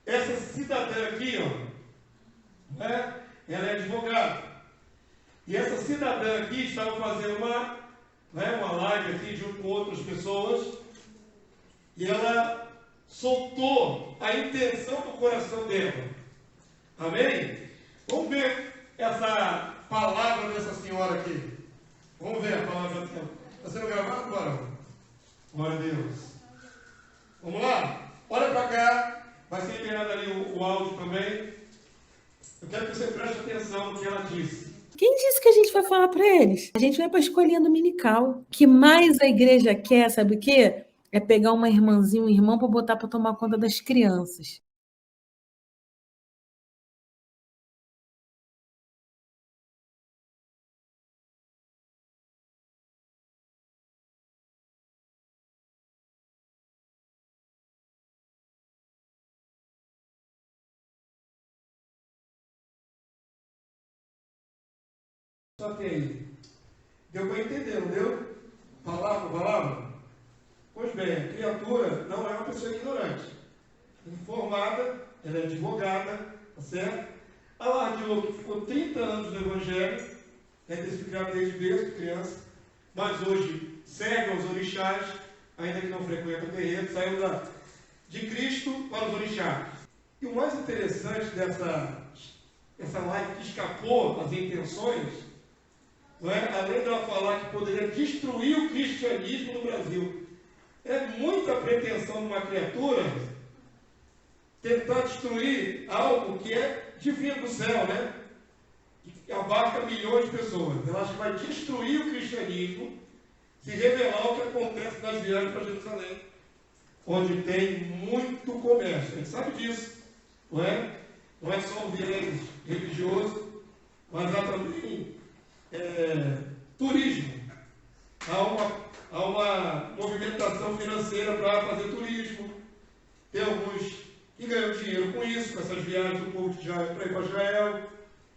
Essa cidadã aqui, ó, né? Ela é advogada. E essa cidadã aqui estava fazendo uma live aqui junto com outras pessoas. E ela soltou a intenção do coração dela. Amém? Vamos ver essa palavra dessa senhora aqui. Vamos ver a palavra dessa senhora. Está sendo gravado, Barão? Glória a Deus. Vamos lá? Olha para cá. Vai ser liberado ali o áudio também. Eu quero que você preste atenção no que ela disse. Quem disse que a gente vai falar para eles? A gente vai para a escolinha dominical. O que mais a igreja quer, sabe o quê? É pegar uma irmãzinha, um irmão para botar para tomar conta das crianças. Só que aí, deu para entender, não deu? Palavra por palavra? Pois bem, a criatura não é uma pessoa ignorante. Informada, ela é advogada, tá certo? Alardeou que ficou 30 anos no Evangelho, ter sido criado desde berço, criança, mas hoje serve aos orixás, ainda que não frequenta o terreiro, saiu de Cristo para os orixás. E o mais interessante dessa live que escapou às intenções, não é? Além dela falar que poderia destruir o cristianismo no Brasil, é muita pretensão de uma criatura tentar destruir algo que é divino do céu, né? Que abarca milhões de pessoas. Ela acha que vai destruir o cristianismo se revelar o que acontece nas viagens para Jerusalém, onde tem muito comércio. A gente sabe disso, não é? Não é só o viés religioso, mas há também turismo. Há uma movimentação financeira para fazer turismo. Tem alguns que ganham dinheiro com isso, com essas viagens do povo de Israel para ir para Israel,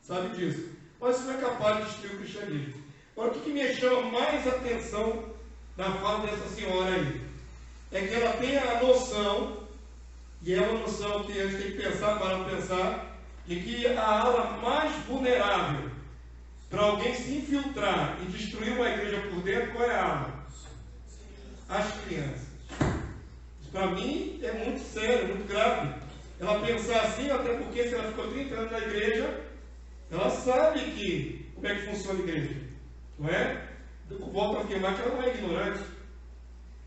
sabe disso. Mas isso não é capaz de destruir o cristianismo. Agora, o que me chama mais atenção na fala dessa senhora aí? É que ela tem a noção, e é uma noção que a gente tem que pensar, para pensar, de que a ala mais vulnerável para alguém se infiltrar e destruir uma igreja por dentro, qual é a ala? As crianças. Isso para mim é muito sério, muito grave. Ela pensar assim, até porque se ela ficou 30 anos na igreja, ela sabe como é que funciona a igreja. Não é? Eu volto a afirmar que ela não é ignorante.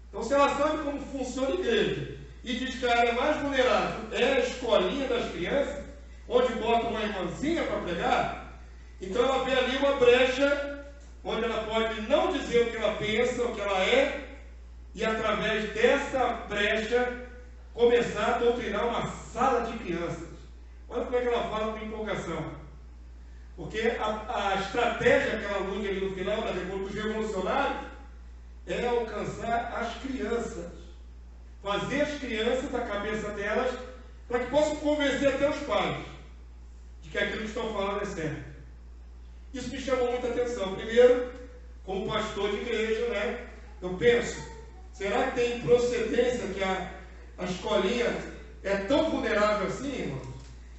Então, se ela sabe como funciona a igreja e diz que a área mais vulnerável é a escolinha das crianças, onde bota uma irmãzinha para pregar, então ela vê ali uma brecha onde ela pode não dizer o que ela pensa, o que ela é, e através dessa brecha começar a doutrinar uma sala de crianças. Olha como é que ela fala com empolgação. Porque a estratégia que ela aluga ali no final dos revolucionários é alcançar as crianças. Fazer as crianças, a cabeça delas, para que possam convencer até os pais de que aquilo que estão falando é certo. Isso me chamou muita atenção. Primeiro, como pastor de igreja, né? Eu penso, será que tem procedência que a escolinha é tão vulnerável assim, irmão?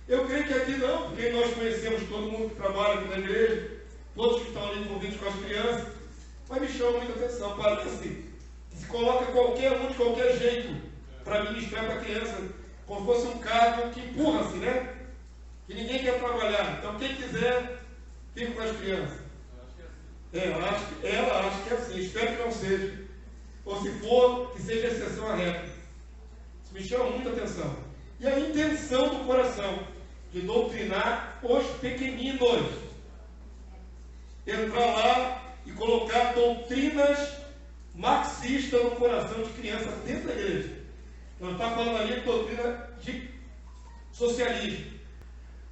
Eu creio que aqui não, porque nós conhecemos todo mundo que trabalha aqui na igreja, todos que estão ali envolvidos com as crianças, mas me chama muita atenção. Parece que se coloca qualquer um de qualquer jeito para ministrar para a criança, como fosse um cargo que empurra-se, né? Que ninguém quer trabalhar. Então, quem quiser, fica com as crianças. Ela acha que é assim. Espero que não seja. Ou se for, que seja exceção à regra. Isso me chama muita atenção. E a intenção do coração de doutrinar os pequeninos. Entrar lá e colocar doutrinas marxistas no coração de crianças dentro da igreja. Nós estamos falando ali de doutrina de socialismo.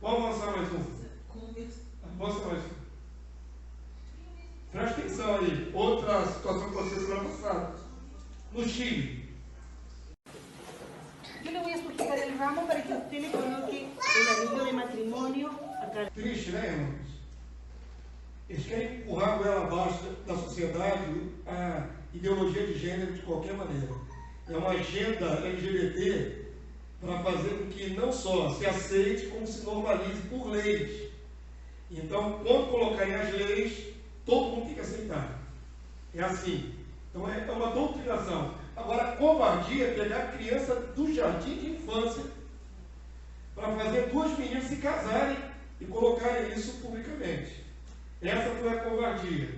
Vamos avançar mais um. Avança mais um. Presta atenção aí. Outra situação que aconteceu semana passada. No Chile. Yo le voy a sujetar el ramo para que usted le coloque el anillo de matrimonio acá. Triste, né, irmãos? Eles querem empurrar a goela abaixo da sociedade a ideologia de gênero de qualquer maneira. É uma agenda LGBT para fazer com que não só se aceite, como se normalize por leis. Então, quando colocarem as leis, todo mundo tem que aceitar. É assim. Então, é uma doutrinação. Agora, a covardia é pegar a criança do jardim de infância para fazer duas meninas se casarem e colocarem isso publicamente. Essa foi a covardia.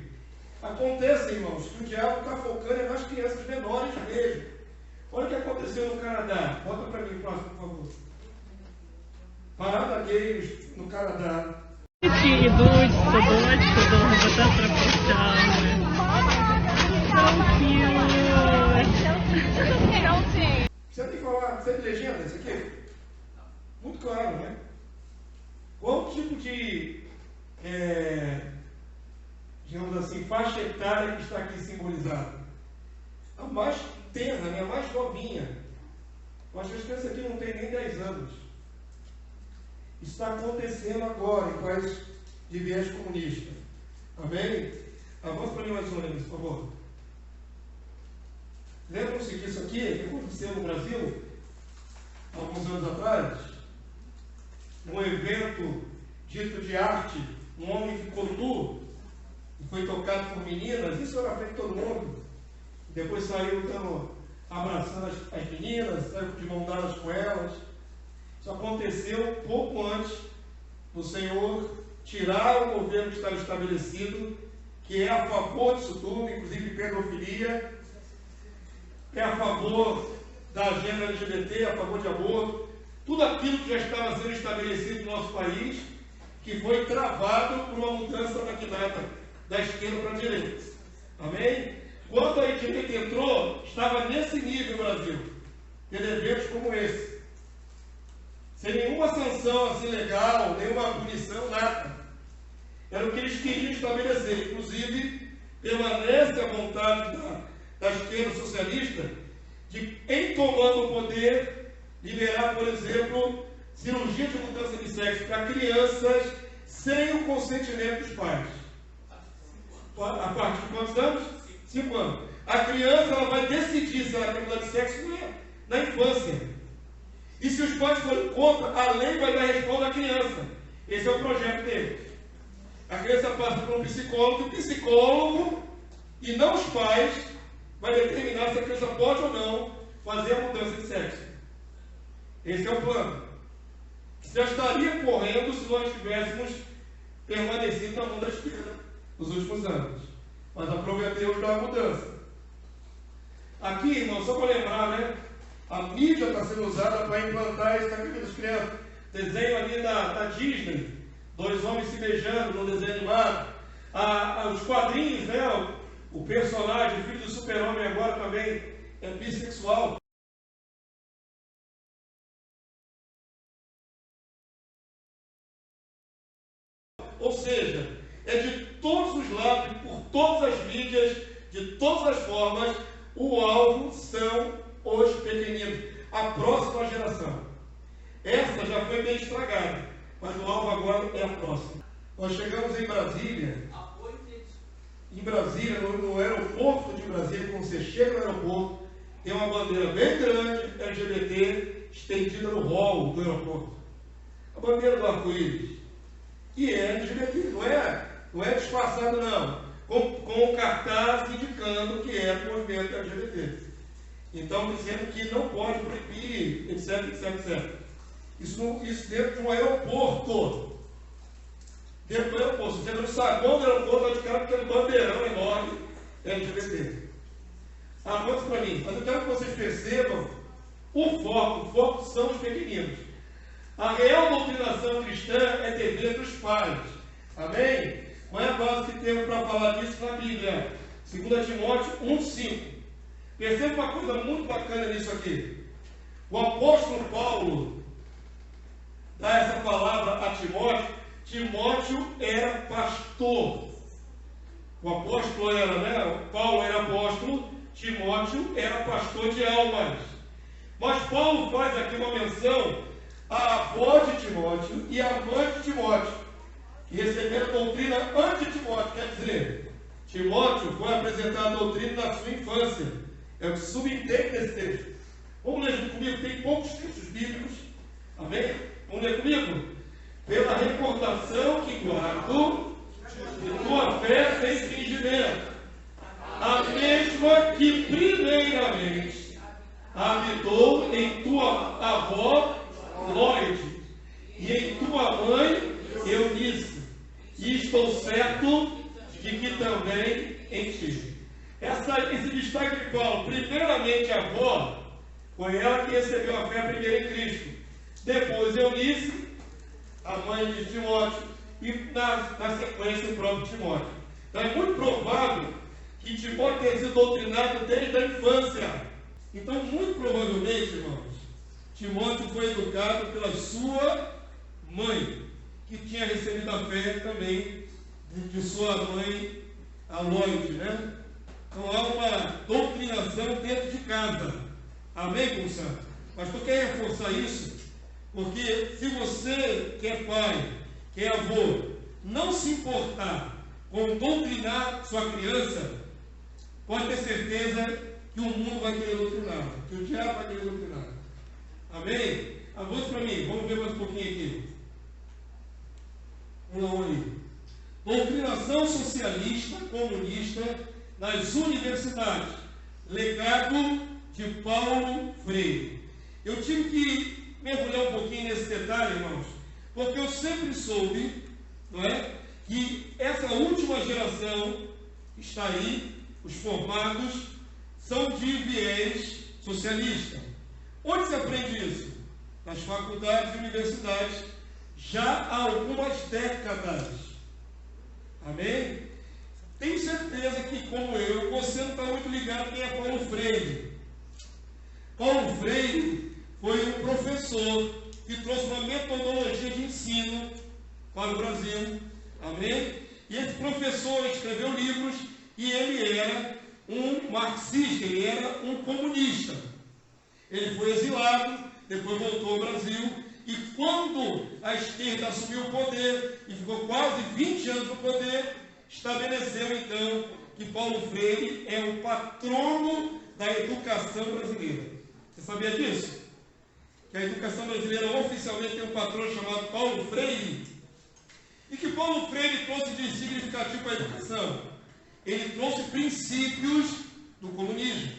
Acontece, irmãos, que o diabo está focando nas crianças menores mesmo. Olha o que aconteceu no Canadá. Bota para mim o próximo, por favor. Parada gay no Canadá. Идуть садочку, довго пропущали. Você tem que falar, você tem legenda isso aqui? Muito claro, né? Qual tipo de, digamos assim, faixa etária que está aqui simbolizada? A mais tenra, né? A mais novinha. Eu acho que as crianças aqui não têm nem 10 anos. Isso está acontecendo agora em países de viés comunista. Amém? Avança para mim mais uma vez, por favor. Lembram-se disso aqui, que aconteceu no Brasil, alguns anos atrás? Um evento dito de arte, um homem ficou nu e foi tocado por meninas, isso era feito todo mundo. Depois saiu abraçando as meninas, saiu de mão dadas com elas. Isso aconteceu pouco antes do Senhor tirar o governo que estava estabelecido, que é a favor disso tudo, inclusive pedofilia, é a favor da agenda LGBT, a favor de aborto, tudo aquilo que já estava sendo estabelecido no nosso país, que foi travado por uma mudança maquinata da esquerda para a direita. Amém? Quando a direita entrou, estava nesse nível no Brasil, tendo eventos como esse. Sem nenhuma sanção assim legal, nenhuma punição, nada. Era o que eles queriam estabelecer. Inclusive, permanece a vontade da esquerda socialista de, em tomando o poder, liberar, por exemplo, cirurgia de mudança de sexo para crianças sem o consentimento dos pais. A partir de quantos anos? 5 anos. A criança ela vai decidir se ela quer mudar de sexo na infância. E se os pais forem contra, a lei vai dar resposta à criança. Esse é o projeto dele. A criança passa por um psicólogo, e o psicólogo, e não os pais, vai determinar se a criança pode ou não fazer a mudança de sexo. Esse é o plano. Que já estaria correndo se nós tivéssemos permanecido na mão da esquerda nos últimos anos. Mas aprove a Deus dar a mudança. Aqui, irmão, só para lembrar, né? A mídia está sendo usada para implantar isso na vida das crianças. Desenho ali da Disney, 2 homens se beijando no desenho animado. Os quadrinhos, né? O personagem, o filho do super-homem agora também é bissexual. Ou seja, é de todos os lados, por todas as mídias, de todas as formas, o alvo são os pequeninos, a próxima geração. Essa já foi bem estragada, mas o alvo agora é a próxima. Nós chegamos em Brasília. Em Brasília, no aeroporto de Brasília, quando você chega no aeroporto, tem uma bandeira bem grande, LGBT, estendida no hall do aeroporto. A bandeira do arco-íris. E é LGBT, não é disfarçado não, com cartaz indicando que é do movimento LGBT. Então, dizendo que não pode proibir, etc, etc, etc. Isso dentro de um aeroporto. Dentro do aeroporto. Você entra no saguão do aeroporto, vai de cara com aquele bandeirão enorme LGBT. Aponta para mim. Mas eu quero que vocês percebam o foco são os pequeninos. A real doutrinação cristã é dever dos pais. Amém? Qual é a base que temos para falar disso na Bíblia? 2 Timóteo 1,5. Perceba uma coisa muito bacana nisso aqui. O apóstolo Paulo dá essa palavra a Timóteo. Timóteo era pastor. O apóstolo era, né? Paulo era apóstolo, Timóteo era pastor de almas. Mas Paulo faz aqui uma menção à avó de Timóteo e à mãe de Timóteo, que receberam doutrina antes de Timóteo. Quer dizer, Timóteo foi apresentar a doutrina na sua infância. É o que subentende nesse texto. Vamos ler junto comigo? Tem poucos textos bíblicos. Amém? Vamos ler comigo? Pela recordação que guardo de tua fé sem fingimento, a mesma que primeiramente habitou em tua avó Lóide e em tua mãe Eunice, e estou certo de que também em ti. Esse destaque de Paulo, primeiramente a avó, foi ela que recebeu a fé primeiro em Cristo. Depois Eunice, a mãe de Timóteo, e na sequência o próprio Timóteo. Então é muito provável que Timóteo tenha sido doutrinado desde a infância. Então, muito provavelmente, irmãos, Timóteo foi educado pela sua mãe, que tinha recebido a fé também de sua mãe, a Lóide, né? Então há uma doutrinação dentro de casa. Amém, povo santo? Mas tu quer reforçar isso? Porque se você, que é pai, que é avô, não se importar com doutrinar sua criança, pode ter certeza que o mundo vai querer doutrinar, que o diabo vai querer doutrinar. Amém? Avance para mim, vamos ver mais um pouquinho aqui. Vamos lá, aí. Doutrinação socialista, comunista nas universidades. Legado de Paulo Freire. Eu tive que mergulhar um pouquinho nesse detalhe, irmãos, porque eu sempre soube, não é, que essa última geração está aí, os formados, são de viés socialista. Onde se aprende isso? Nas faculdades e universidades, já há algumas décadas. Amém? Tenho certeza que, como eu, você não está muito ligado quem é Paulo Freire. Paulo Freire foi um professor que trouxe uma metodologia de ensino para o Brasil. Amém? E esse professor escreveu livros e ele era um marxista, ele era um comunista. Ele foi exilado, depois voltou ao Brasil, e quando a esquerda assumiu o poder, e ficou quase 20 anos no poder, estabeleceu então que Paulo Freire é o patrono da educação brasileira. Você sabia disso? Que a educação brasileira oficialmente tem um patrono chamado Paulo Freire. E que Paulo Freire trouxe de significativo para a educação? Ele trouxe princípios do comunismo.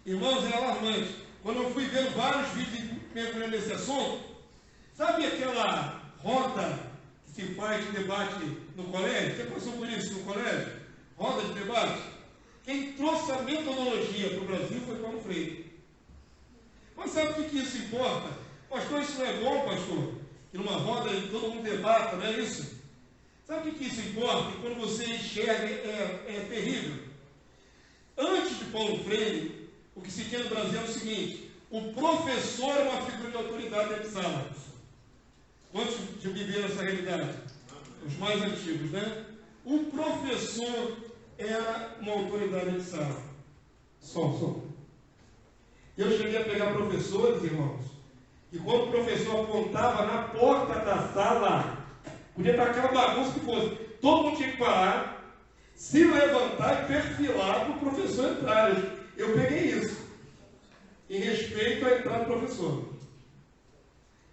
Irmãos, é alarmante. Quando eu fui ver vários vídeos mergulhando nesse assunto, sabe aquela roda que se faz de debate no colégio? Você passou por isso no colégio? Roda de debate? Quem trouxe a metodologia para o Brasil foi Paulo Freire. Mas sabe o que isso importa? Pastor, isso não é bom, pastor? Que numa roda todo mundo debata, não é isso? Sabe o que isso importa? Que quando você enxerga é terrível. Antes de Paulo Freire, o que se tinha no Brasil é o seguinte: o professor é uma figura de autoridade dentro de sala. Quantos já viveram essa realidade? Os mais antigos, né? O professor era uma autoridade dentro de sala. Só. Eu cheguei a pegar professores, irmãos, que quando o professor apontava na porta da sala, podia tacar uma bagunça que fosse, todo mundo tinha que parar, se levantar e perfilar para o professor entrar. Eu peguei isso, em respeito à entrada do professor.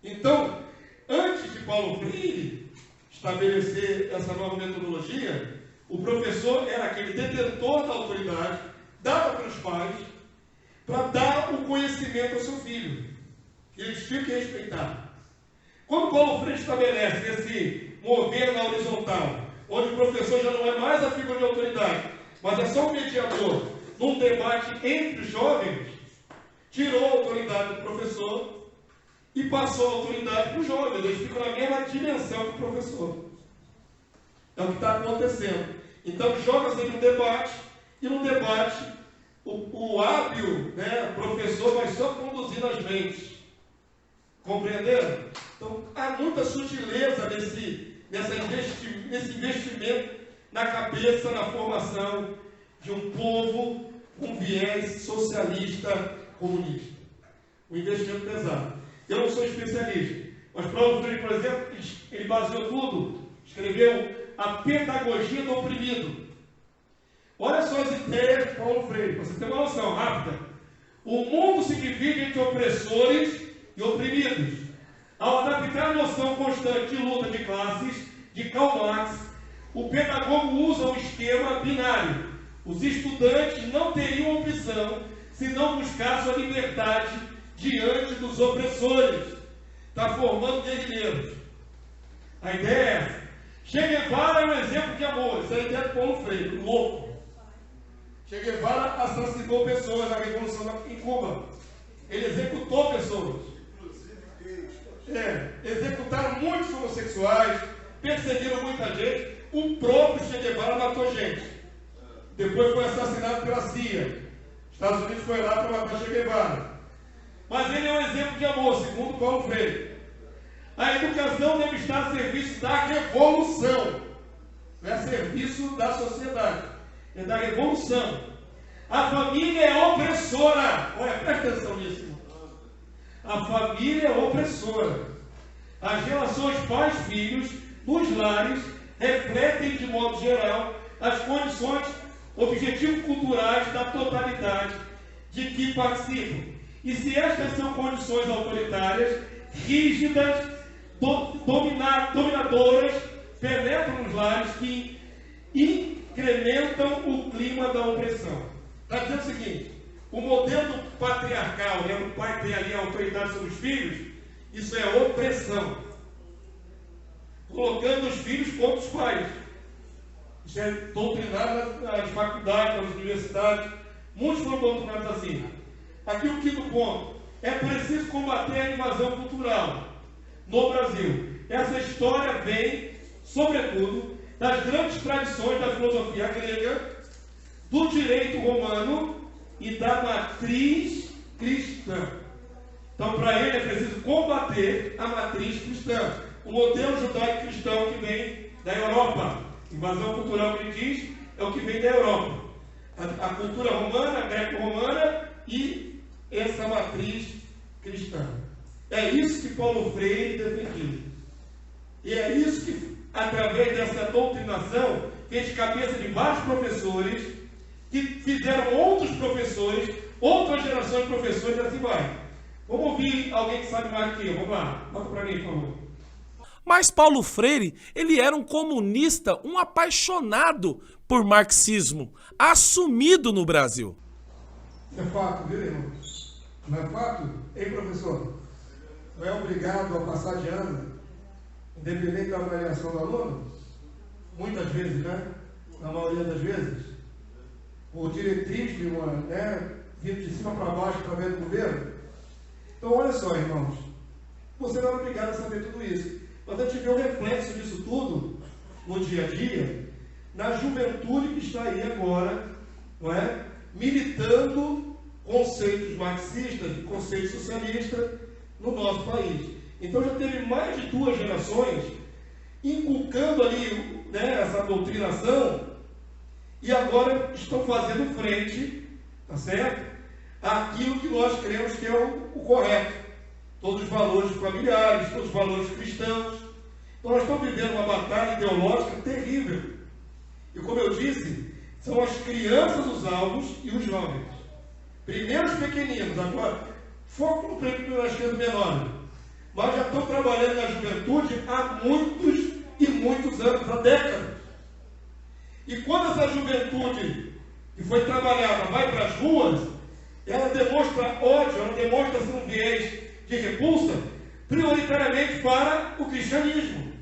Então, antes de Paulo Freire estabelecer essa nova metodologia, o professor era aquele detentor da autoridade, dada pelos pais, para dar o conhecimento ao seu filho. Eles tinham que respeitar. Quando Paulo Freire estabelece esse mover na horizontal, onde o professor já não é mais a figura de autoridade, mas é só um mediador, num debate entre os jovens, tirou a autoridade do professor e passou a autoridade para os jovens. Eles ficam na mesma dimensão que o professor. É o que está acontecendo. Então, joga-se um debate, e no debate, o hábil, né, professor vai só conduzindo as mentes. Compreenderam? Então, há muita sutileza nesse investimento na cabeça, na formação de um povo com viés socialista comunista. Um investimento pesado. Eu não sou especialista, mas Paulo Freire, por exemplo, ele baseou tudo, escreveu A Pedagogia do Oprimido. Olha só as ideias de Paulo Freire, para você ter uma noção rápida. O mundo se divide entre opressores e oprimidos. Ao adaptar a noção constante de luta de classes, de Karl Marx, o pedagogo usa um esquema binário. Os estudantes não teriam opção se não buscar sua liberdade diante dos opressores. Está formando guerrilheiros. A ideia é essa. Che Guevara é um exemplo de amor. Isso é a ideia de Paulo Freire, louco. Che Guevara assassinou pessoas na Revolução em Cuba. Ele executou pessoas. Executaram muitos homossexuais, perseguiram muita gente. O próprio Che Guevara matou gente. Depois foi assassinado pela CIA. Estados Unidos foi lá para matar Che Guevara. Mas ele é um exemplo de amor, segundo Paulo Freire. A educação deve estar a serviço da revolução. Não é a serviço da sociedade. É da revolução. A família é opressora. Olha, presta atenção nisso. A família é opressora. As relações pais-filhos nos lares refletem, de modo geral, as condições objetivo-culturais da totalidade de que participam. E se estas são condições autoritárias, rígidas, dominadoras, penetram nos lares que incrementam o clima da opressão. Está dizendo o seguinte: o modelo patriarcal, o pai tem ali a autoridade sobre os filhos, isso é opressão. Colocando os filhos contra os pais. Isso é doutrinado nas faculdades, nas universidades. Muitos foram doutrinados assim. Aqui o quinto ponto. É preciso combater a invasão cultural no Brasil. Essa história vem, sobretudo, das grandes tradições da filosofia grega, do direito romano e da matriz cristã. Então, para ele é preciso combater a matriz cristã, o modelo judaico-cristão que vem da Europa. Invasão cultural que ele diz é o que vem da Europa. A cultura romana, a greco-romana e essa matriz cristã. É isso que Paulo Freire defendia. E é isso que, através dessa doutrinação, fez cabeça de vários professores, que fizeram outros professores, outras gerações de professores, e assim vai. Vamos ouvir alguém que sabe mais do que eu. Vamos lá, bota para mim, por favor. Mas Paulo Freire, ele era um comunista, um apaixonado por marxismo, assumido no Brasil. Isso é fato, viu, irmão? Não é fato? Ei, professor, não é obrigado a passar de ano, independente da avaliação do aluno? Muitas vezes, né? Na maioria das vezes. Por diretriz de uma, vindo de cima para baixo através do governo. Então, olha só, irmãos, você não é obrigado a saber tudo isso. Mas a gente vê o reflexo disso tudo no dia a dia, na juventude que está aí agora, não é? Militando conceitos marxistas e conceitos socialistas no nosso país. Então já teve mais de 2 gerações inculcando ali, essa doutrinação, e agora estão fazendo frente, tá certo? Àquilo que nós cremos que é o correto. Todos os valores familiares, todos os valores cristãos. Então nós estamos vivendo uma batalha ideológica terrível. E como eu disse, são as crianças os alvos e os jovens. Primeiro os pequeninos, agora foco nas crianças menores. Mas já estão trabalhando na juventude há muitos e muitos anos, há décadas. E quando essa juventude que foi trabalhada vai para as ruas, ela demonstra ódio, ela demonstra um viés de repulsa, prioritariamente para o cristianismo.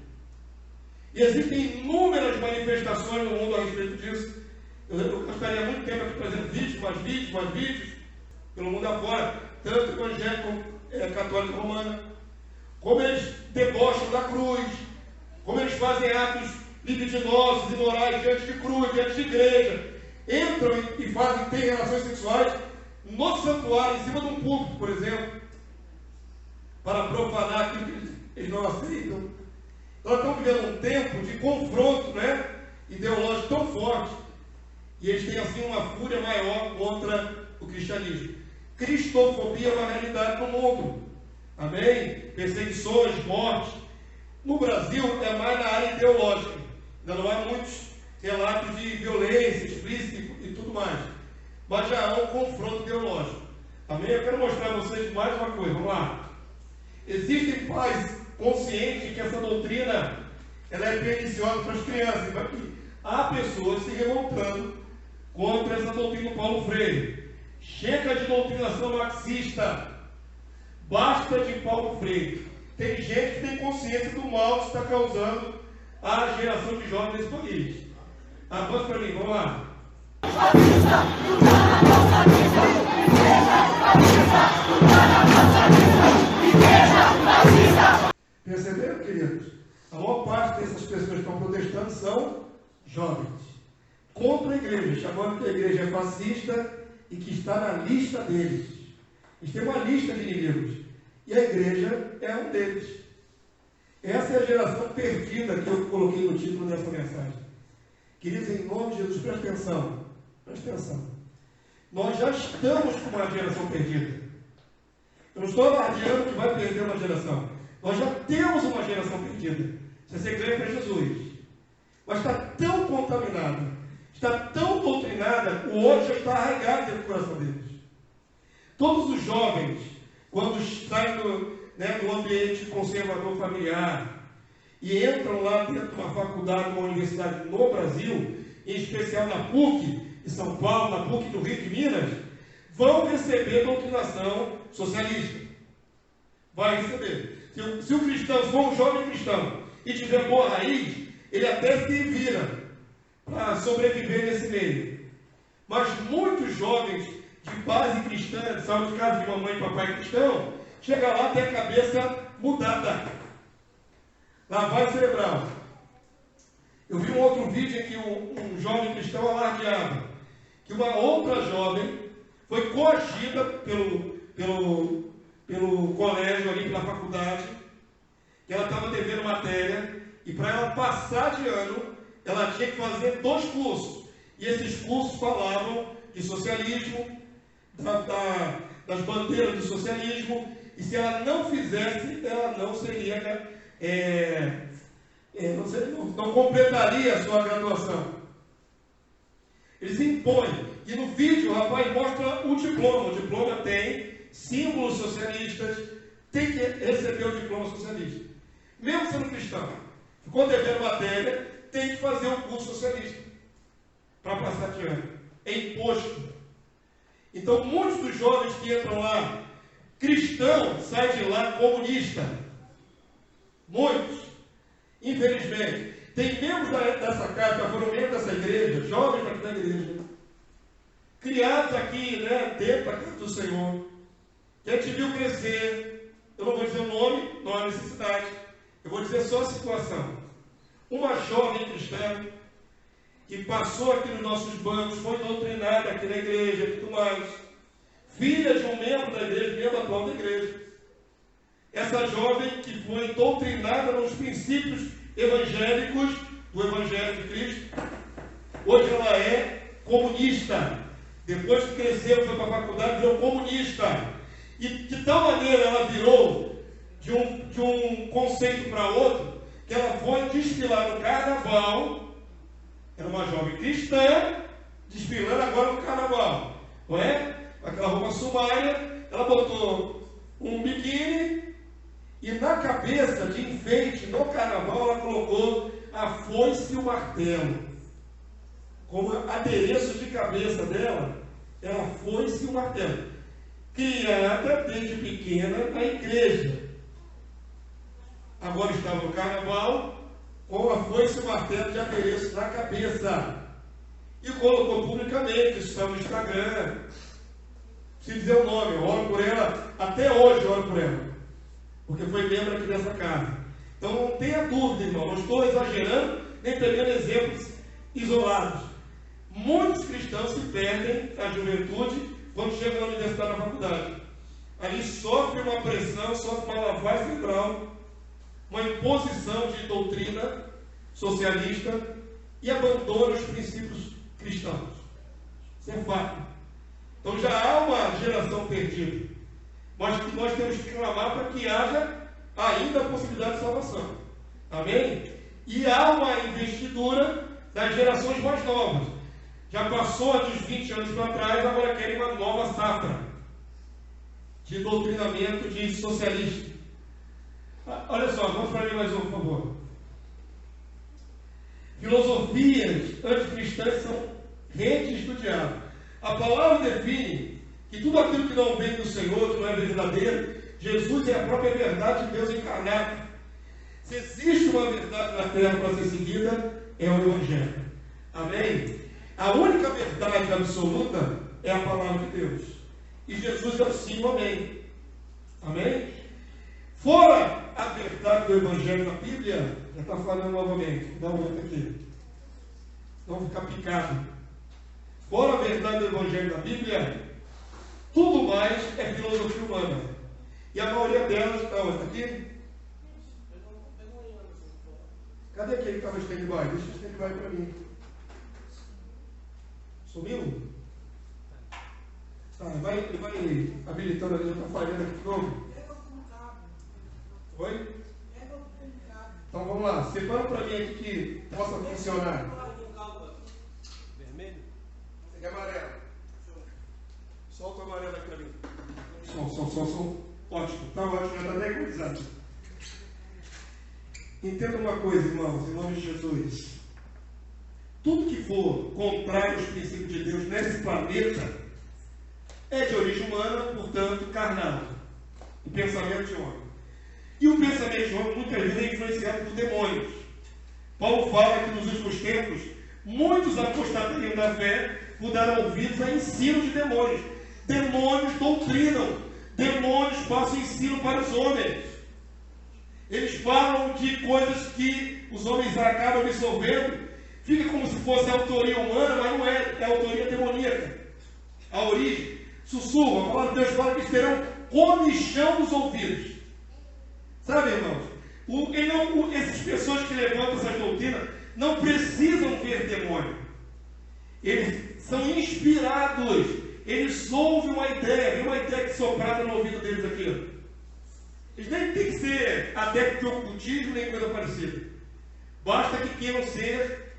E existem inúmeras manifestações no mundo a respeito disso. Eu gostaria muito tempo aqui trazendo vídeos, pelo mundo afora, tanto evangélico como católico romana, como eles debocham da cruz, como eles fazem atos libidinosos, imorais diante de cruz, diante de igreja, entram e têm relações sexuais no santuário, em cima de um púlpito, por exemplo, para profanar aquilo que eles não aceitam. Nós estamos vivendo um tempo de confronto, ideológico tão forte, e eles têm assim uma fúria maior contra o cristianismo. Cristofobia é uma realidade no mundo. Amém? Perseguições, mortes. No Brasil é mais na área ideológica. Ainda não há muitos relatos de violência explícita e tudo mais. Mas já há um confronto ideológico. Amém? Eu quero mostrar a vocês mais uma coisa. Vamos lá. Existem pais conscientes que essa doutrina ela é perniciosa para as crianças. Há pessoas se revoltando contra essa doutrina do Paulo Freire. Chega de doutrinação marxista. Basta de Paulo Freire. Tem gente que tem consciência do mal que está causando a geração de jovens desse país. Avança para mim, vamos lá. Perceberam, queridos? A maior parte dessas pessoas que estão protestando são jovens. Contra a igreja, chamando que a igreja é fascista e que está na lista deles. Eles têm uma lista de inimigos. E a igreja é um deles. Essa é a geração perdida que eu coloquei no título dessa mensagem. Queridos, em nome de Jesus, presta atenção. Presta atenção. Nós já estamos com uma geração perdida. Eu não estou alardeando que vai perder uma geração. Nós já temos uma geração perdida. Se você crê para Jesus. Mas está tão contaminada, está tão doutrinada, o ódio já está arraigado dentro do coração deles. Todos os jovens, quando saem do ambiente conservador familiar e entram lá dentro de uma faculdade, uma universidade no Brasil, em especial na PUC de São Paulo, na PUC do Rio de Minas, vão receber doutrinação socialista. Vai receber. Se o cristão for um jovem cristão e tiver boa raiz, ele até se vira para sobreviver nesse meio. Mas muitos jovens de base cristã, saiu de casa de mamãe e papai cristão, chega lá tem a cabeça mudada. Lavagem cerebral. Eu vi um outro vídeo em que um jovem cristão alardeava que uma outra jovem foi coagida pelo colégio ali, pela faculdade, que ela estava devendo matéria, e para ela passar de ano, ela tinha que fazer 2 cursos. E esses cursos falavam de socialismo, das bandeiras do socialismo, e se ela não fizesse, ela não seria, não completaria a sua graduação. Eles impõem. E no vídeo o rapaz mostra o diploma. O diploma tem símbolos socialistas, tem que receber o diploma socialista. Mesmo sendo cristão, ficou devendo matéria, tem que fazer um curso socialista para passar de ano. É imposto. Então, muitos dos jovens que entram lá, cristão, saem de lá comunista. Muitos. Infelizmente. Tem membros dessa casa, foram membros dessa igreja, jovens aqui da igreja, criados aqui, dentro da casa do Senhor, que a gente viu crescer. Eu não vou dizer o nome, não há necessidade. Eu vou dizer só a situação. Uma jovem cristã que passou aqui nos nossos bancos, foi doutrinada aqui na igreja e tudo mais, filha de um membro da igreja, membro atual da igreja. Essa jovem que foi doutrinada nos princípios evangélicos do Evangelho de Cristo, hoje ela é comunista. Depois que cresceu, foi para a faculdade, virou comunista. E de tal maneira ela virou de um conceito para outro, que ela foi desfilar no carnaval. Era uma jovem cristã, desfilando agora no carnaval. Não é? Aquela roupa sumária, ela botou um biquíni e na cabeça de enfeite, no carnaval, ela colocou a foice e o martelo. Como adereço de cabeça dela, era a foice e o martelo. Criada desde pequena na igreja. Agora estava no carnaval, com a foice e o martelo de adereço na cabeça. E colocou publicamente, isso está no Instagram. Se dizer o nome, eu oro por ela, até hoje eu oro por ela. Porque foi membro aqui dessa casa. Então não tenha dúvida, irmão, não estou exagerando, nem pegando exemplos isolados. Muitos cristãos se perdem na juventude quando chegam na universidade, na faculdade. Ali sofre uma pressão, sofre uma lavagem cerebral, uma imposição de doutrina socialista e abandona os princípios cristãos. Isso é fato. Então já há uma geração perdida. Mas que nós temos que clamar para que haja ainda a possibilidade de salvação. Amém? E há uma investidura das gerações mais novas. Já passou dos 20 anos para trás, agora querem uma nova safra. de doutrinamento de socialista. Olha só, vamos para mim mais um, por favor. Filosofias anticristãs são redes do diabo. A palavra define que tudo aquilo que não vem do Senhor, que não é verdadeiro, Jesus é a própria verdade de Deus encarnado. Se existe uma verdade na terra para ser seguida, é o Evangelho. Amém? A única verdade absoluta é a palavra de Deus. E Jesus é o sim, o amém. Amém? Fora a verdade do Evangelho na Bíblia, já está falando novamente, dá um outro aqui. Não ficar picado. Fora a verdade do Evangelho na Bíblia, tudo mais é filosofia humana. E a maioria delas está onde? Aqui? Cadê aquele que estava no stand-by? Deixa o stand-by para mim. Sumiu? Tá, vai habilitando ali, já está falhando aqui de novo. Oi? Então vamos lá, separa para mim aqui que possa funcionar. Vermelho? Esse aqui é amarelo. Solta o amarelo aqui para mim. Som. Ótimo, está ótimo, já está até equalizado. Entenda uma coisa, irmãos, em nome de Jesus. Tudo que for contrário aos princípios de Deus nesse planeta é de origem humana, portanto, carnal. O pensamento de homem. E o pensamento de homem muitas vezes é influenciado por demônios. Paulo fala que nos últimos tempos, muitos apostatariam da fé por dar ouvidos a ensino de demônios. Demônios doutrinam. Demônios passam ensino para os homens. Eles falam de coisas que os homens acabam absorvendo. Fica como se fosse autoria humana, mas não é. É autoria demoníaca. A origem. Sussurro. A palavra de Deus fala que eles terão comichão dos ouvidos. Sabe, irmãos? Essas pessoas que levantam essas doutrinas não precisam ver demônio. Eles são inspirados. Eles ouvem uma ideia que soprada no ouvido deles aqui. Eles nem tem que ser adeptos de ocultismo nem coisa parecida. Basta que queiram ser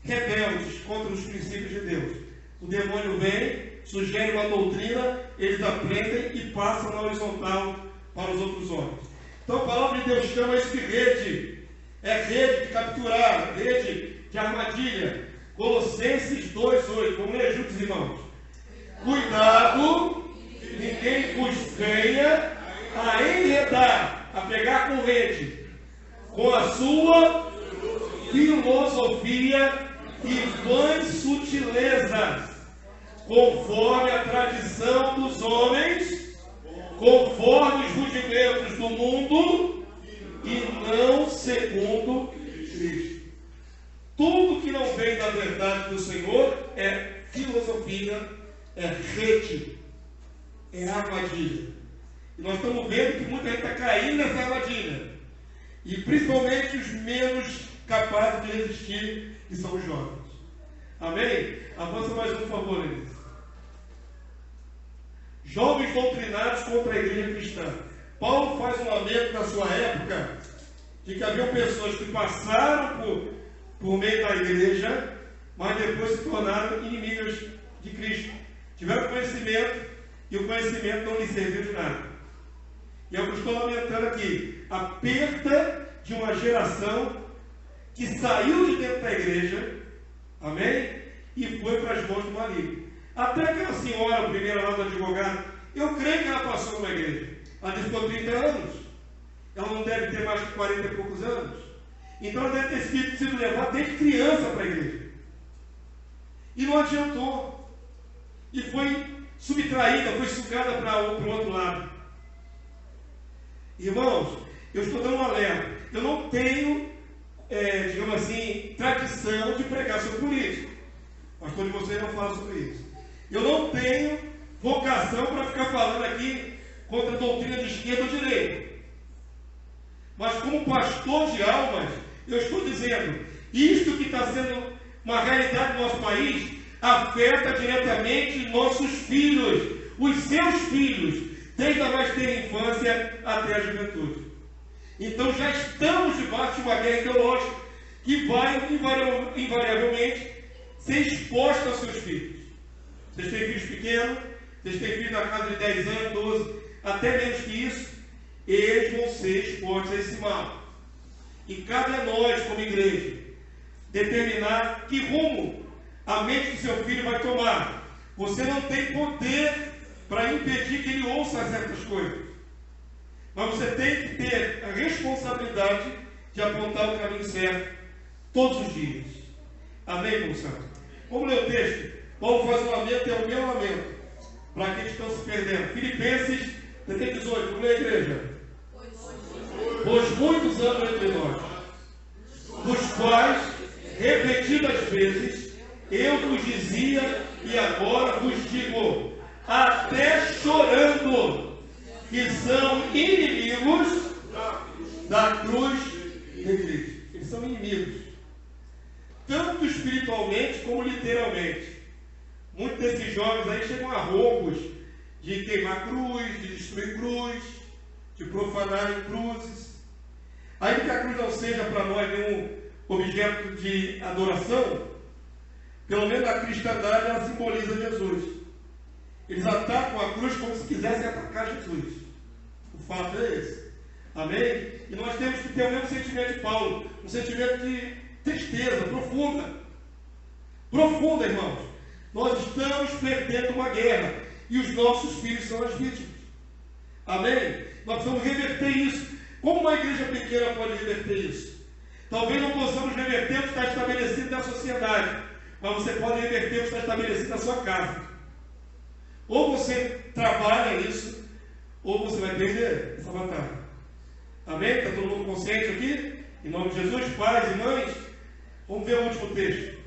rebeldes contra os princípios de Deus. O demônio vem, sugere uma doutrina, eles aprendem e passam na horizontal para os outros homens. Então a palavra de Deus chama isso de rede. É rede de capturar, rede de armadilha. Colossenses 2:8. Vamos ler juntos, irmãos. Cuidado, ninguém vos venha a enredar, a pegar com rede, com a sua filosofia e vãs sutilezas, conforme a tradição dos homens, conforme os rudimentos do mundo e não segundo Cristo. Tudo que não vem da verdade do Senhor é filosofia, é rede, é armadilha. E nós estamos vendo que muita gente está caindo nessa armadilha. E principalmente os menos capazes de resistir, que são os jovens. Amém? Avança mais um, por favor, Elis. Jovens doutrinados contra a igreja cristã. Paulo faz um lamento na sua época de que haviam pessoas que passaram por meio da igreja, mas depois se tornaram inimigas de Cristo. Tiveram conhecimento e o conhecimento não lhes serviu de nada. E é o que eu estou lamentando aqui. A perda de uma geração que saiu de dentro da igreja, amém? E foi para as mãos do maligno. Até aquela senhora, a primeira lá do advogado, eu creio que ela passou numa igreja. Ela disse por 30 anos. Ela não deve ter mais de 40 e poucos anos. Então ela deve ter sido levada desde criança para a igreja. E não adiantou. E foi subtraída, foi sugada para o outro lado. Irmãos, eu estou dando um alerta. Eu não tenho, digamos assim, tradição de pregar sobre política. O pastor de vocês não fala sobre isso. Eu não tenho vocação para ficar falando aqui contra a doutrina de esquerda ou direita. Mas como pastor de almas, eu estou dizendo, isto que está sendo uma realidade no nosso país, afeta diretamente nossos filhos, os seus filhos, desde a mais tenra infância até a juventude. Então já estamos debaixo de uma guerra ideológica que vai invariavelmente ser exposta aos seus filhos. Vocês têm filhos pequenos, vocês têm filhos na casa de 10 anos, 12, até menos que isso, eles vão ser expostos a esse mal. E cabe a nós, como igreja, determinar que rumo a mente do seu filho vai tomar. Você não tem poder para impedir que ele ouça certas coisas. Mas você tem que ter a responsabilidade de apontar o caminho certo todos os dias. Amém, povo santo? Vamos ler o texto. Paulo faz um lamento, é o meu lamento, para aqueles que estão se perdendo. Filipenses 18, vamos ler, igreja. Pois muitos anos entre nós, dos quais, repetidas vezes, eu vos dizia e agora vos digo, até chorando, que são inimigos da cruz de Cristo. Eles são inimigos, tanto espiritualmente como literalmente. Muitos desses jovens aí chegam a roubos de queimar cruz, de destruir cruz, de profanar em cruzes. Ainda que a cruz não seja para nós nenhum objeto de adoração, pelo menos a cristandade ela simboliza Jesus. Eles atacam a cruz como se quisessem atacar Jesus. O fato é esse. Amém? E nós temos que ter o mesmo sentimento de Paulo, um sentimento de tristeza profunda. Profunda, irmãos. Nós estamos perdendo uma guerra e os nossos filhos são as vítimas. Amém? Nós precisamos reverter isso. Como uma igreja pequena pode reverter isso? Talvez não possamos reverter o que está estabelecido na sociedade, mas você pode reverter o que está estabelecido na sua casa. Ou você trabalha nisso, ou você vai perder essa batalha. Amém? Está todo mundo consciente aqui? Em nome de Jesus, pais e mães, vamos ver o último texto.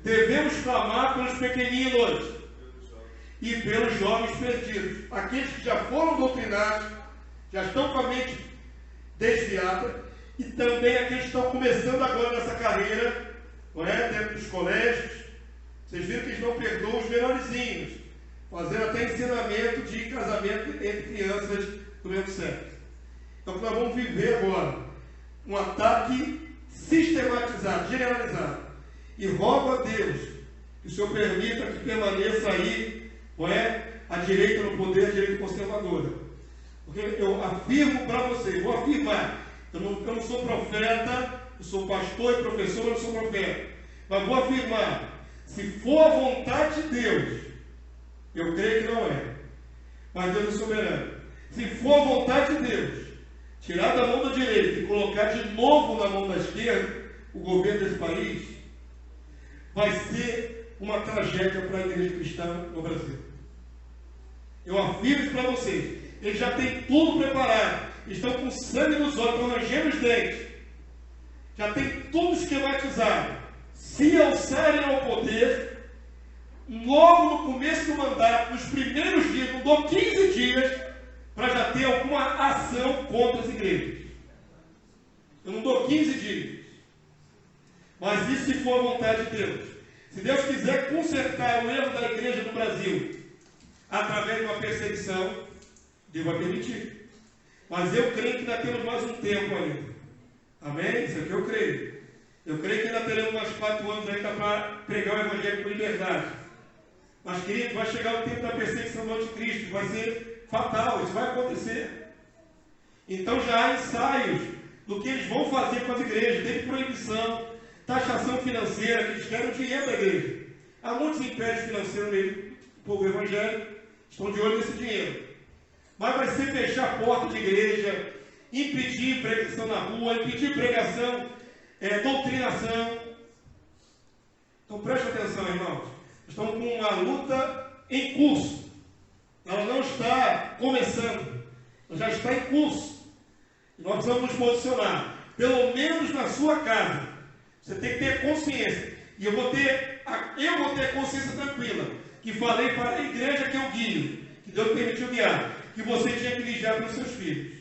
Devemos clamar pelos pequeninos e pelos jovens perdidos, aqueles que já foram doutrinados, já estão com a mente desviada, e também aqueles que estão começando agora nessa carreira, não é? Dentro dos colégios. Vocês viram que eles não perdoam os menorzinhos, fazendo até ensinamento de casamento entre crianças do mesmo sexo. Então, o que nós vamos viver agora? Um ataque sistematizado, generalizado. E rogo a Deus que o Senhor permita que permaneça aí, não é? A direita no poder, a direita conservadora. Porque eu afirmo para vocês, vou afirmar, eu não sou profeta, eu sou pastor e professor, eu não sou profeta. Mas vou afirmar, se for a vontade de Deus, eu creio que não é, mas Deus é soberano. Se for a vontade de Deus, tirar da mão da direita e colocar de novo na mão da esquerda o governo desse país, vai ser uma tragédia para a igreja cristã no Brasil. Eu afirmo isso para vocês. Eles já têm tudo preparado. Estão com sangue nos olhos, estão rangendo os dentes. Já tem tudo esquematizado. Se alçarem ao poder, logo no começo do mandato, nos primeiros dias, não dou 15 dias, para já ter alguma ação contra as igrejas. Eu não dou 15 dias. Mas isso se for a vontade de Deus. Se Deus quiser consertar o erro da igreja do Brasil através de uma perseguição, Deus vai permitir. Mas eu creio que ainda temos mais um tempo ainda. Amém? Isso aqui eu creio. Eu creio que ainda teremos mais 4 anos ainda para pregar o Evangelho com liberdade. Mas, querido, vai chegar o tempo da perseguição do anticristo. Vai ser fatal. Isso vai acontecer. Então já há ensaios do que eles vão fazer com as igrejas. Tem proibição, taxação financeira, que eles querem o dinheiro da igreja. Há muitos impérios financeiros no meio do povo evangélico, estão de olho nesse dinheiro. Mas vai ser fechar a porta de igreja, impedir pregação na rua, impedir pregação, doutrinação. Então preste atenção, irmãos. Estamos com uma luta em curso. Ela não está começando, ela já está em curso. E nós precisamos nos posicionar, pelo menos na sua casa. Você tem que ter consciência. E eu vou ter a consciência tranquila, que falei para a igreja que eu guio, que Deus permitiu guiar, que você tinha que vigiar pelos seus filhos,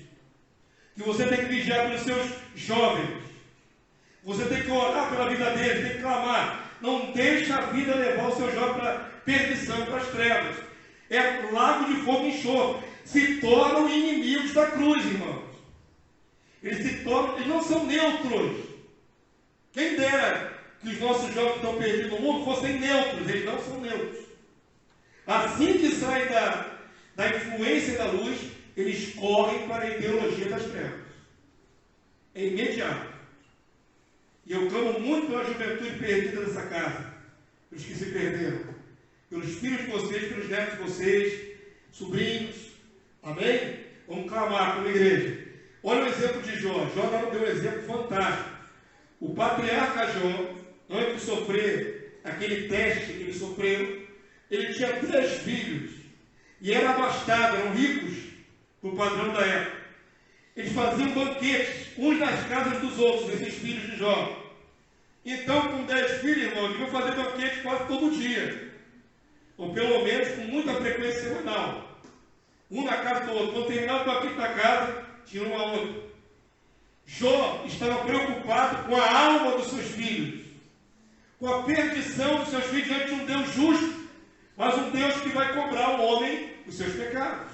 que você tem que vigiar pelos seus jovens, você tem que orar pela vida deles, tem que clamar. Não deixa a vida levar o seu jovem para a perdição, para as trevas. É lago de fogo e enxofre. Se tornam inimigos da cruz, irmãos. Eles não são neutros. Quem dera que os nossos jovens que estão perdidos no mundo fossem neutros. Eles não são neutros. Assim que saem da influência da luz, eles correm para a ideologia das trevas. É imediato. E eu clamo muito pela juventude perdida dessa casa, pelos que se perderam, pelos filhos de vocês, pelos netos de vocês, sobrinhos. Amém? Vamos clamar como igreja. Olha o exemplo de Jó. Jó deu um exemplo fantástico. O patriarca Jó, antes de sofrer aquele teste que ele sofreu, ele tinha 3 filhos. E era abastado, eram ricos, para o padrão da época. Eles faziam banquetes, uns nas casas dos outros, esses filhos de Jó. Então, com 10 filhos, irmãos, eles iam fazer banquete quase todo dia. Ou pelo menos com muita frequência semanal. Um na casa do outro. Quando terminava o banquete da casa, tinha um a outro. Jó estava preocupado com a alma dos seus filhos, com a perdição dos seus filhos diante de um Deus justo, mas um Deus que vai cobrar o homem os seus pecados.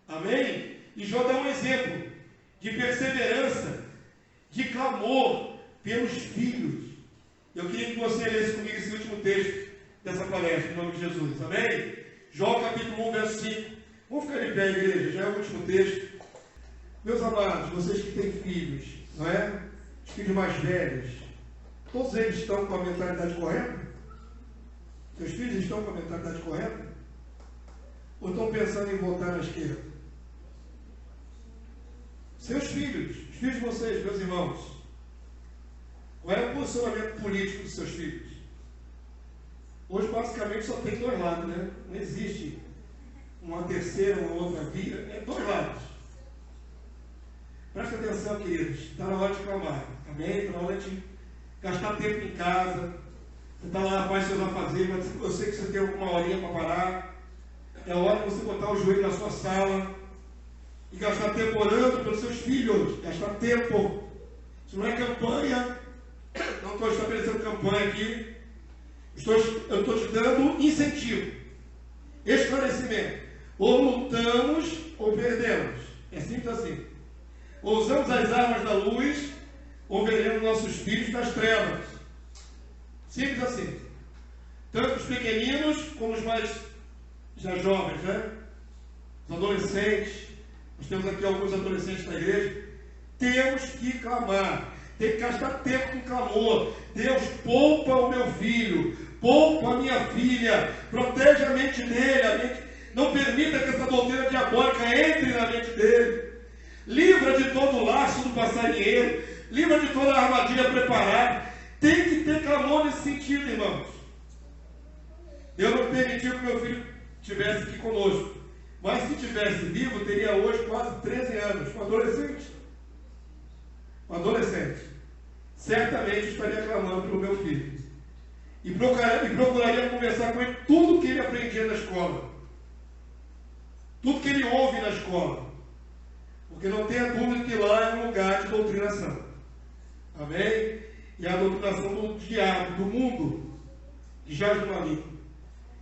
Amém? E Jó dá um exemplo de perseverança, de clamor pelos filhos. Eu queria que você lesse comigo esse último texto dessa palestra, em nome de Jesus. Amém? Jó capítulo 1, verso 5. Vamos ficar de pé, igreja, já é o último texto. Meus amados, vocês que têm filhos, não é? Os filhos mais velhos, todos eles estão com a mentalidade correta? Seus filhos estão com a mentalidade correta? Ou estão pensando em voltar à esquerda? Seus filhos, os filhos de vocês, meus irmãos, qual é o posicionamento político dos seus filhos? Hoje, basicamente, só tem 2 lados, né? Não existe uma terceira ou outra via, é 2 lados. Presta atenção, queridos, está na hora de clamar, amém? Está na hora de gastar tempo em casa. Você está lá, faz seus afazeres, mas eu sei que você tem alguma horinha para parar. É hora de você botar o joelho na sua sala e gastar tempo orando pelos seus filhos. Gastar tempo. Isso não é campanha. Não estou estabelecendo campanha aqui. Eu estou te dando incentivo, esclarecimento. Ou lutamos ou perdemos. É simples assim. Ou usamos as armas da luz, ou veremos nossos filhos das trevas. Simples assim. Tanto os pequeninos como os mais já jovens, né? Os adolescentes. Nós temos aqui alguns adolescentes na igreja. Temos que clamar. Tem que gastar tempo com clamor. Deus, poupa o meu filho, poupa a minha filha, protege a mente dele, não permita que essa doutrina diabólica entre na mente dele. Livra de todo o laço do passarinheiro, livra de toda a armadilha preparada. Tem que ter clamor nesse sentido, irmãos. Deus não permitiu que meu filho estivesse aqui conosco, mas se estivesse vivo, teria hoje quase 13 anos, um adolescente. Um adolescente. Certamente estaria clamando pelo meu filho. E procuraria conversar com ele tudo que ele aprendia na escola. Tudo que ele ouve na escola. Porque não tenha dúvida que lá é um lugar de doutrinação. Amém? E a doutrinação do diabo, do mundo, que jaz no maligno.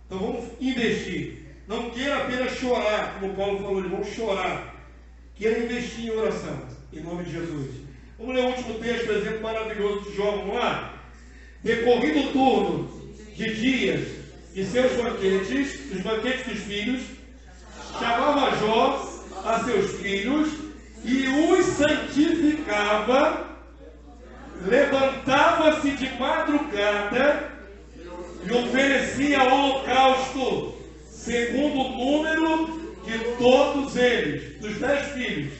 Então vamos investir. Não queira apenas chorar, como Paulo falou, vamos chorar. Queira investir em oração, em nome de Jesus. Vamos ler o último texto, o exemplo maravilhoso de Jó, vamos lá? Decorrido o turno de dias de seus banquetes, dos banquetes dos filhos, chamava Jó a seus filhos e os santificava, levantava-se de madrugada e oferecia holocausto, segundo o número de todos eles, dos 10 filhos.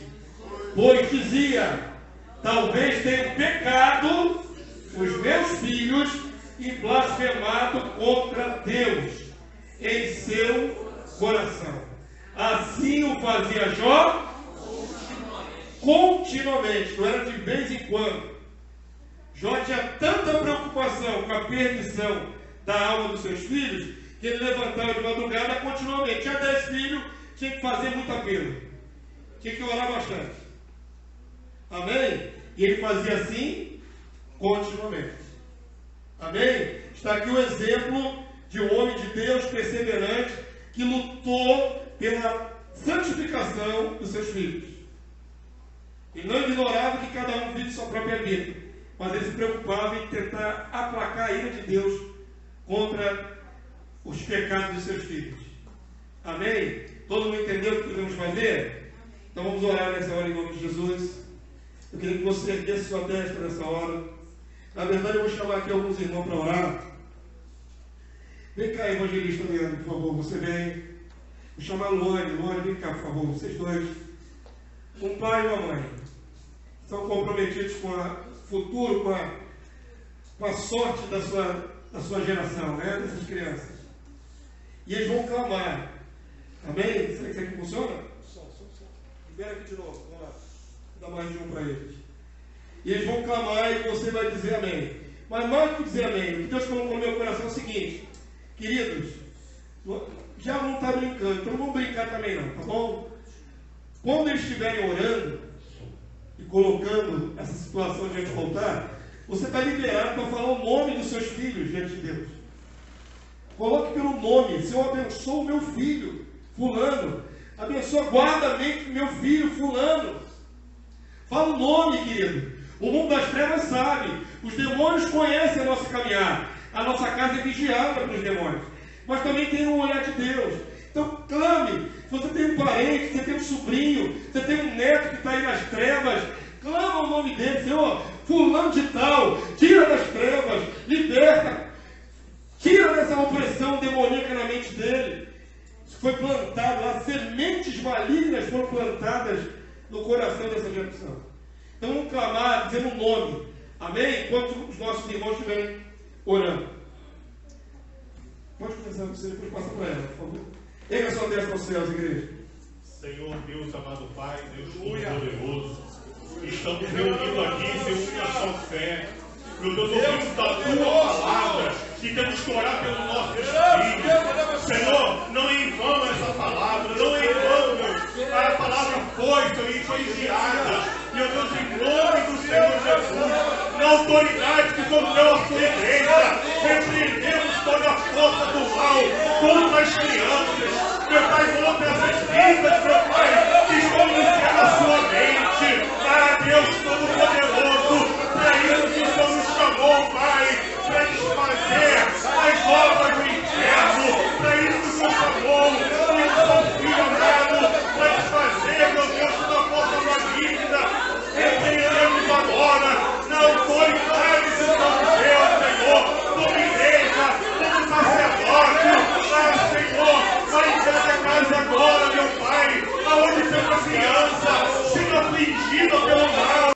Pois dizia: talvez tenham pecado os meus filhos e blasfemado contra Deus em seu coração. Assim o fazia Jó continuamente, não era de vez em quando. Jó tinha tanta preocupação com a perdição da alma dos seus filhos, que ele levantava de madrugada continuamente. Tinha 10 filhos, tinha que fazer muito apelo, tinha que orar bastante. Amém? E ele fazia assim continuamente. Amém? Está aqui o exemplo de um homem de Deus perseverante que lutou pela santificação dos seus filhos. Ele não ignorava que cada um vive sua própria vida, mas ele se preocupava em tentar aplacar a ira de Deus contra os pecados de seus filhos. Amém? Todo mundo entendeu o que podemos fazer? Então vamos orar nessa hora em nome de Jesus. Eu queria que você erguesse sua testa nessa hora. Na verdade, eu vou chamar aqui alguns irmãos para orar. Vem cá, evangelista Leandro, por favor, você vem. Vou chamar a Luane. Luane, vem cá, por favor, vocês dois. Um pai e uma mãe. São comprometidos com o futuro, com a sorte da sua geração, né? Dessas crianças. E eles vão clamar. Amém? Será que isso aqui funciona? Libera aqui de novo. Vamos lá. Vou dar mais de um para eles. E eles vão clamar e você vai dizer amém. Mas mais do que dizer amém, o que Deus colocou no meu coração é o seguinte. Queridos, já não está brincando, então não vamos brincar também não, tá bom? Quando eles estiverem orando e colocando essa situação diante do altar, você está liberado para falar o nome dos seus filhos diante de Deus. Coloque pelo nome. Se eu abençoo o meu filho, fulano, abençoa, guarda a mente do meu filho, fulano. Fala o nome, querido. O mundo das trevas sabe. Os demônios conhecem a nossa caminhada. A nossa casa é vigiada pelos demônios. Mas também tem um olhar de Deus. Então clame. Se você tem um parente, você tem um sobrinho, você tem um neto que está aí nas trevas, clama o nome dele. Senhor, fulano de tal, tira das trevas, liberta. Tira dessa opressão demoníaca na mente dele. Isso foi plantado lá. Sementes malignas foram plantadas no coração dessa geração. Então vamos clamar, dizendo o nome. Amém? Enquanto os nossos irmãos estiverem orando. Pode começar você, depois passa para ela, por favor. Erga sua testa aos céus, igreja. Senhor Deus, amado Pai, Deus Todo-Poderoso, estamos reunidos aqui sem uma só fé. Meu Deus, ouvimos da tua palavra e temos que orar pelos nossos filhos. Senhor, não em vão essa palavra, não em vão, Deus. A palavra foi, Senhor, e foi enviada. Meu Deus, em nome do Senhor Jesus, na autoridade que tu deu à sua igreja, repreendemos toda a força do mal contra as crianças. Meu Pai, contra essas vidas, meu Pai, que estão iniciando a sua mente. Ah, Deus Todo-Poderoso, para isso que o Senhor nos chamou, Pai, para desfazer as obras do inferno, para isso que o Senhor chamou, o Filho amado, para desfazer, meu Deus, toda a força maligna. Repreendemos agora, na autoridade do nosso Deus, Senhor, como igreja, como sacerdote, Senhor, vai em cada casa agora, meu Pai, aonde essa criança sendo afligida pelo mal.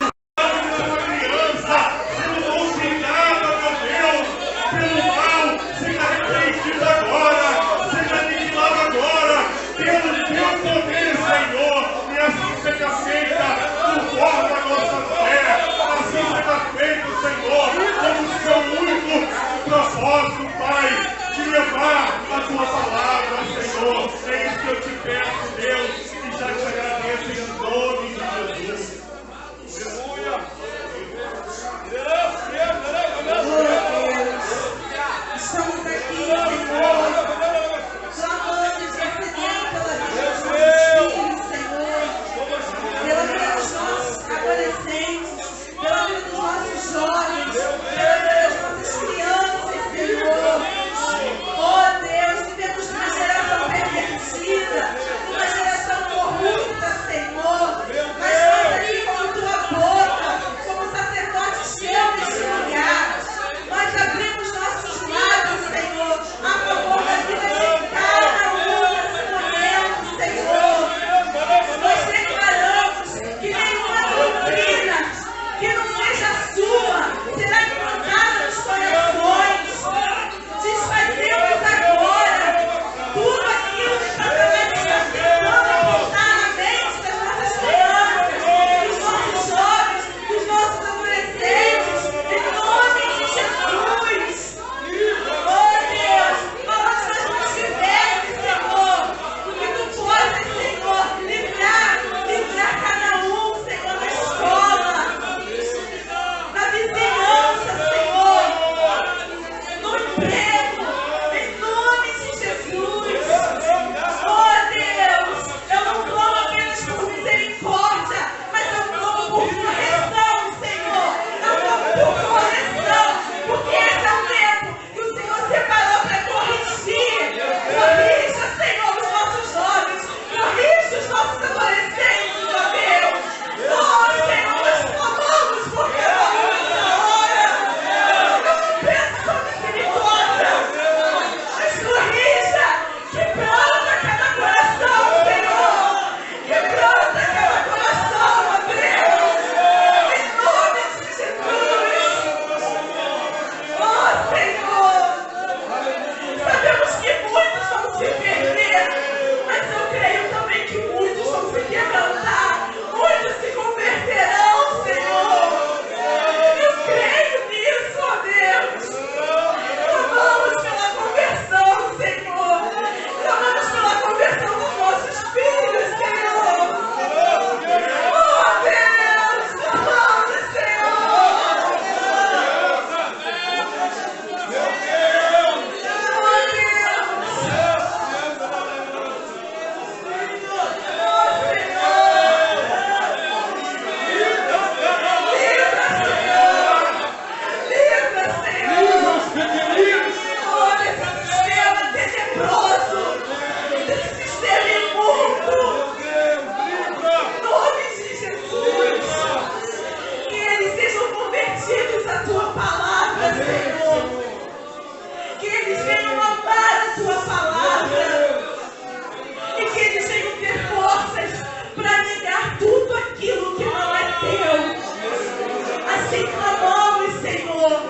te clamamos, Senhor.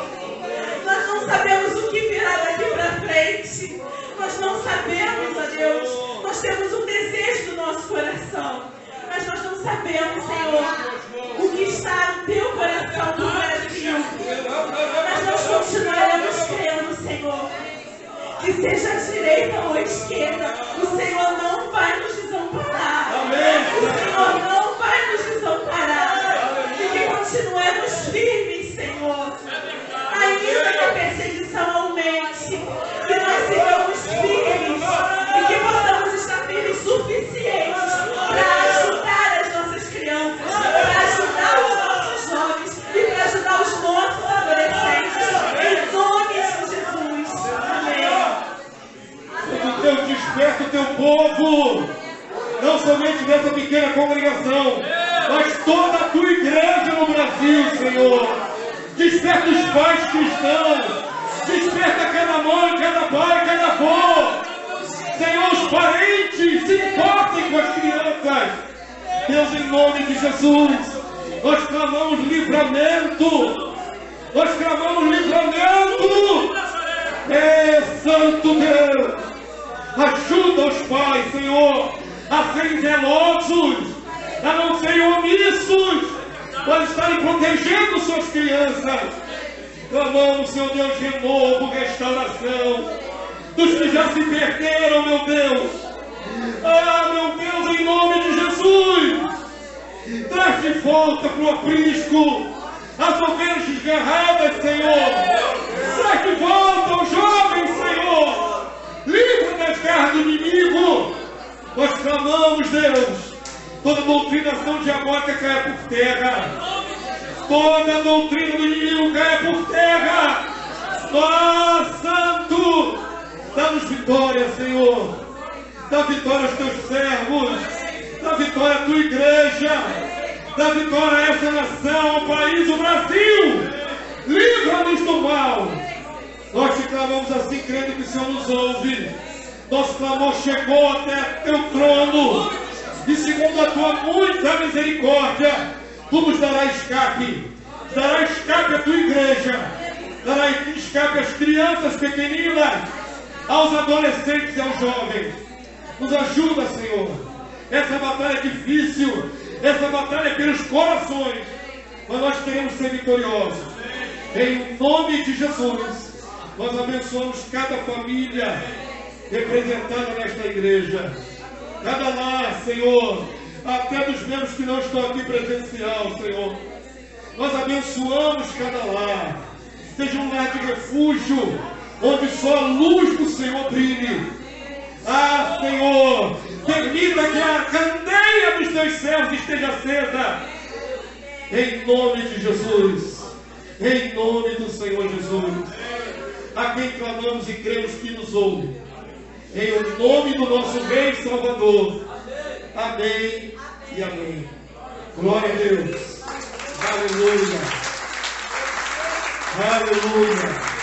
Nós não sabemos o que virá daqui para frente. Nós não sabemos, ó Deus. Nós temos um desejo do nosso coração. Mas nós não sabemos, Senhor, o que está no teu coração do Brasil. Mas nós continuaremos crendo, Senhor. Que seja à direita ou à esquerda, o Senhor não vai nos desamparar. O Senhor não vai nos desamparar. E que continuemos firmes, Senhor. Ainda que a perseguição aumente, que nós sigamos firmes e que possamos estar firmes suficientes para ajudar as nossas crianças, para ajudar os nossos jovens e para ajudar os nossos adolescentes. Em nome de Jesus. Amém. Deus, desperta o teu povo, não somente nessa pequena congregação, mas toda a tua igreja no Brasil, Senhor. Desperta os pais cristãos, desperta cada mãe, cada pai, cada avô. Senhor, os parentes se importem com as crianças. Deus, em nome de Jesus, nós clamamos livramento. Nós clamamos livramento. Santo Deus, ajuda os pais, Senhor, a serem zelosos, a não serem omissos, mas estarem protegendo suas crianças. Clamamos, Senhor Deus, renovo, restauração dos que já se perderam, meu Deus. Ah, meu Deus, em nome de Jesus, traz de volta para o aprisco as ovelhas desgarradas, Senhor. Traz de volta os jovens, Senhor. Livra das garras do inimigo. Nós clamamos, Deus, toda doutrinação diabólica caia por terra. Toda doutrina do inimigo caia por terra. Ó Santo, dá-nos vitória, Senhor. Dá vitória aos teus servos. Dá vitória à tua igreja. Dá vitória a essa nação, ao país, o Brasil. Livra-nos do mal. Nós te clamamos assim, crendo que o Senhor nos ouve. Nosso clamor chegou até teu trono. E segundo a tua muita misericórdia, tu nos darás escape. Darás escape à tua igreja. Darás escape às crianças pequeninas, aos adolescentes e aos jovens. Nos ajuda, Senhor. Essa batalha é difícil. Essa batalha é pelos corações. Mas nós queremos ser vitoriosos. Em nome de Jesus, nós abençoamos cada família representada nesta igreja. Cada lar, Senhor, até dos membros que não estão aqui presencial, Senhor. Nós abençoamos cada lar. Seja um lar de refúgio, onde só a luz do Senhor brilhe. Ah, Senhor, permita que a candeia dos teus céus esteja acesa. Em nome de Jesus. Em nome do Senhor Jesus. A quem clamamos e cremos que nos ouve. Em o nome do nosso Rei e Salvador. Amém e amém. Glória a Deus. Aleluia. Aleluia.